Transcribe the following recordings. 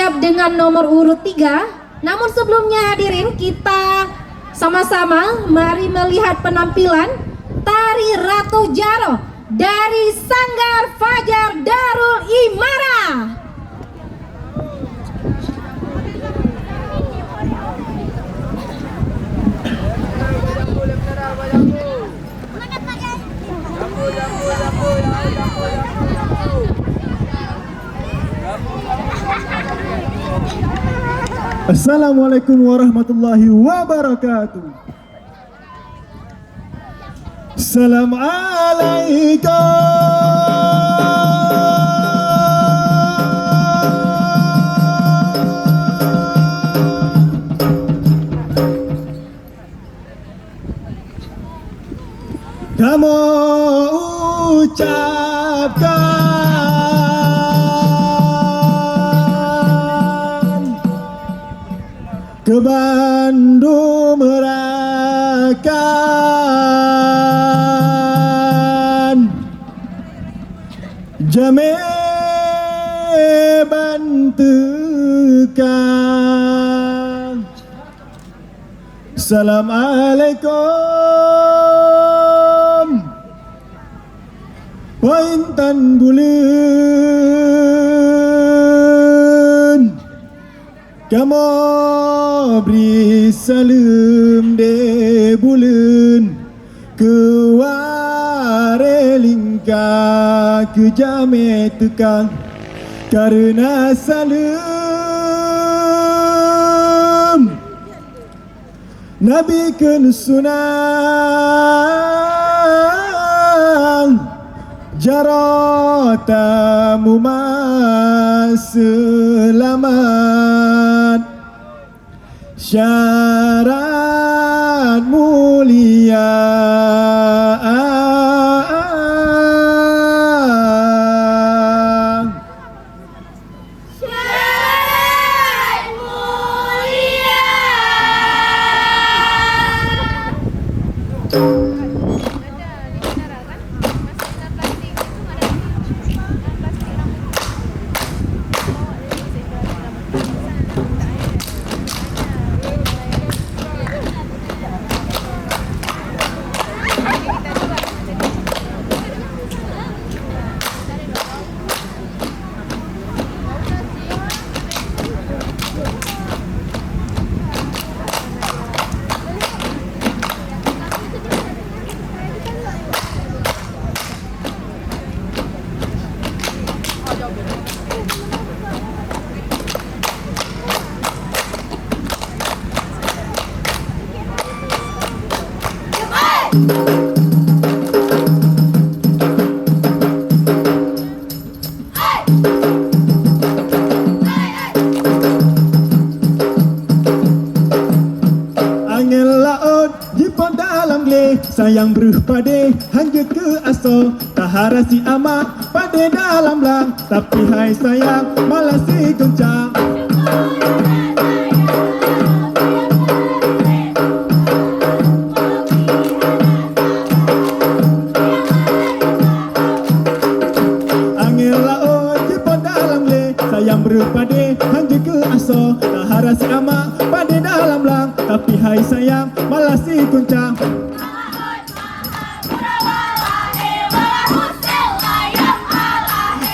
siap dengan nomor urut 3. Namun sebelumnya hadirin, kita sama-sama mari melihat penampilan Tari Ratu Jaro dari Sanggar Fajar Darul Imarah. Assalamualaikum warahmatullahi wabarakatuh. Assalamualaikum. Kamu ucapkan ke Bandung merakan jame bantukan. Assalamualaikum Pointan bulan kamu beri salam de bulan ke warelingka ke jame tukang karena salam Nabi kenusunang jaratamu selamat syarat mulia Syarat mulia. Angin laut jipon dalam gle sayang beruh pade hangge ke aso taharasi amak pade dalam lang tapi hai sayang malah si kencang. Angin laut jipon dalam gle sayang beruh pade hangge ke aso taharasi amak pade dalam lang tapi hai sayang malah si kuncang.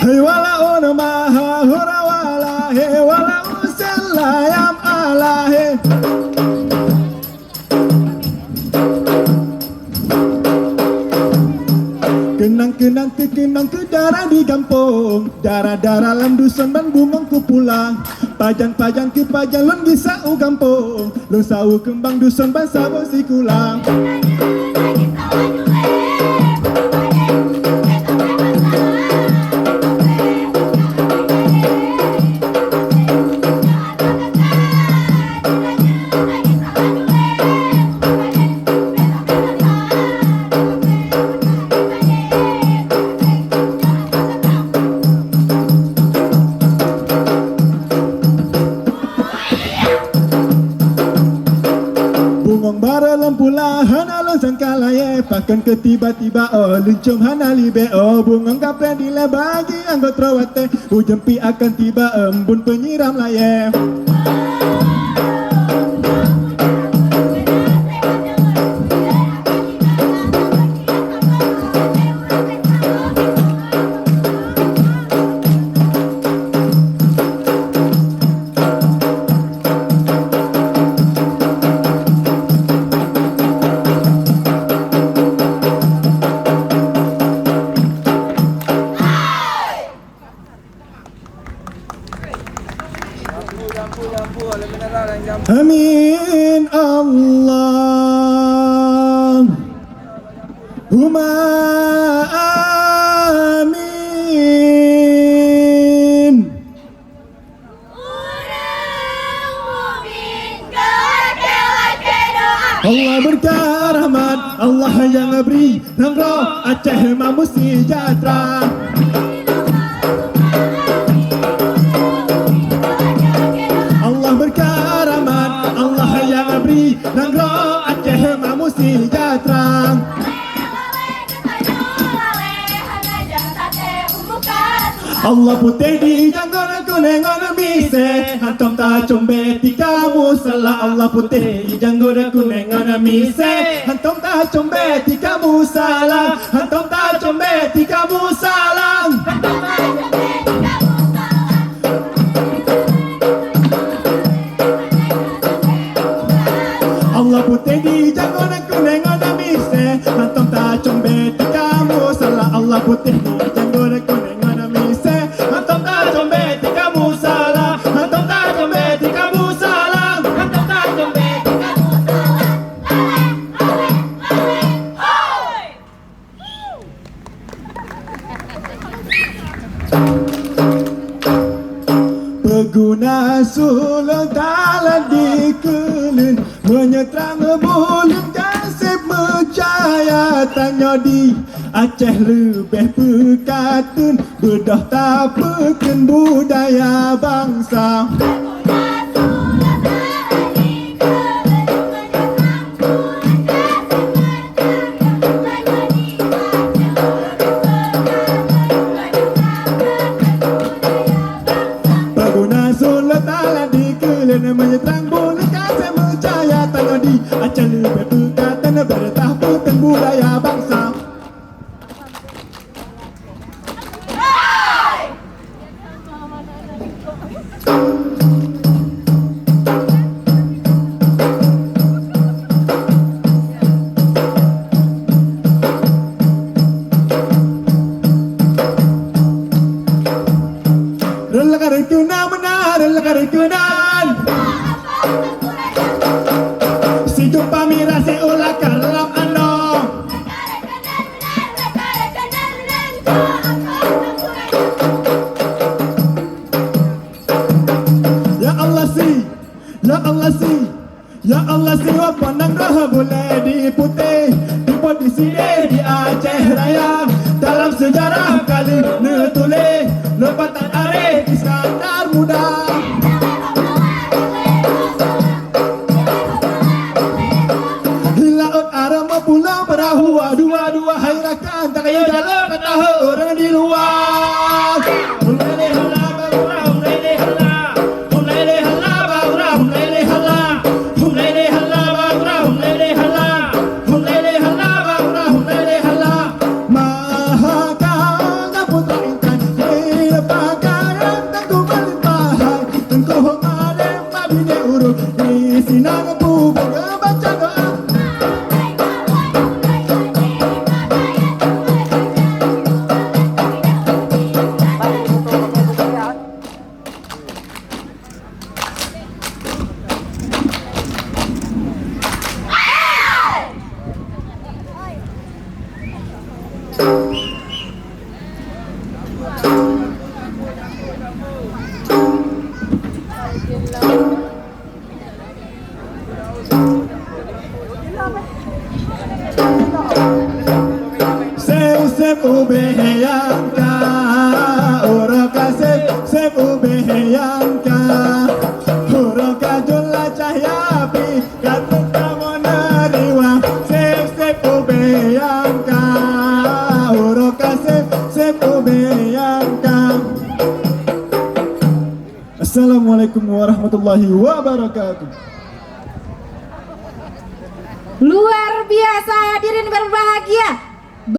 Hey wala ono maha hura wala he wala usalayam ala he. Kenang ke darah di kampung, darah lam dusun ban bumong ku pulang. Pajang ke pajang lon bisa u kampung, lon sau kembang dusun ban sabo si kulang. Bungong bara lampulahan akan ke tiba-tiba luncung hana libe bungang kapren dile bagi anggot rawate ujempi akan tiba embun penyiram laye Amin Allah Huma amin Allah berkah rahmat Allah yang beri Nangro Aceh Mamu sejahtera Allah berkah rahmat Allah yang beri Nangro Aceh Mamu sejahtera Allah putih di janggona kunengon mise Hantom ta combe tika musala Allah putih di janggona kunengon mise Hantom ta combe tika musala Hantom ta combe tika musala Allah putih di janggona kunengon mise Hantom ta combe tika musala Allah putih di janggona kunengon Pengguna sultan dikelin Menyetrang bulan kasih percaya Tanya di Aceh lebih pekatun Bedah tak peken budaya bangsa Menyetrang bulan kasih percaya Tanya di Aceh lebih pekatun Bedah tak peken budaya bangsa Si jumpa mira se ulah kalam ano Ya Allah si Ya Allah si Ya Allah si pandang roh boleh diputih Diput di sini di Aceh Raya Dalam sejarah kali netulih Lepatan Arif Iskandar Muda Pulau perahu dua-dua hai rakan tak kaya dalam kata orang di luar Humlele hala baura humlele hala Humlele hala baura humlele hala Humlele hala baura humlele hala Humlele hala baura humlele hala Maha kau putra intan Hei lepakar tak ku melimpahai warahmatullahi wabarakatuh. Luar biasa.